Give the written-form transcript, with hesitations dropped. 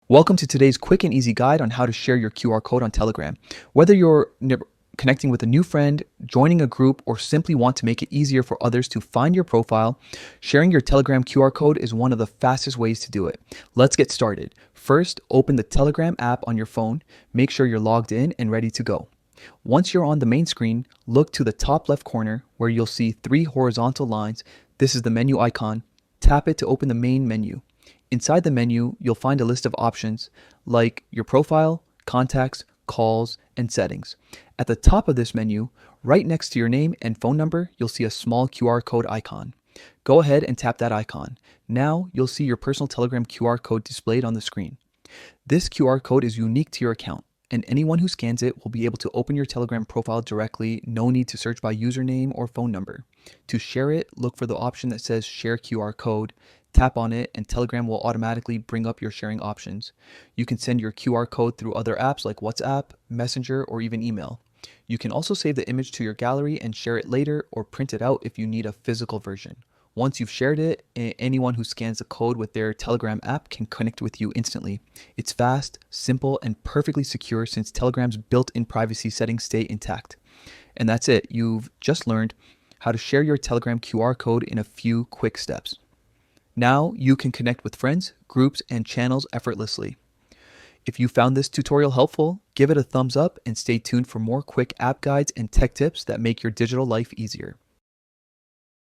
Welcome to today's quick and easy guide on how to share your QR code on Telegram. Whether you're connecting with a new friend, joining a group, or simply want to make it easier for others to find your profile, sharing your Telegram QR code is one of the fastest ways to do it. Let's get started. First, open the Telegram app on your phone. Make sure you're logged in and ready to go. Once you're on the main screen, look to the top left corner where you'll see three horizontal lines. This is the menu icon. Tap it to open the main menu. Inside the menu, you'll find a list of options like your profile, contacts, calls, and settings. At the top of this menu, right next to your name and phone number, you'll see a small QR code icon. Go ahead and tap that icon. Now you'll see your personal Telegram QR code displayed on the screen. This QR code is unique to your account, and anyone who scans it will be able to open your Telegram profile directly. No need to search by username or phone number. To share it, look for the option that says Share QR Code. Tap on it and Telegram will automatically bring up your sharing options. You can send your QR code through other apps like WhatsApp, Messenger, or even email. You can also save the image to your gallery and share it later or print it out if you need a physical version. Once you've shared it, anyone who scans the code with their Telegram app can connect with you instantly. It's fast, simple, and perfectly secure since Telegram's built-in privacy settings stay intact. And that's it. You've just learned how to share your Telegram QR code in a few quick steps. Now you can connect with friends, groups, and channels effortlessly. If you found this tutorial helpful, give it a thumbs up and stay tuned for more quick app guides and tech tips that make your digital life easier.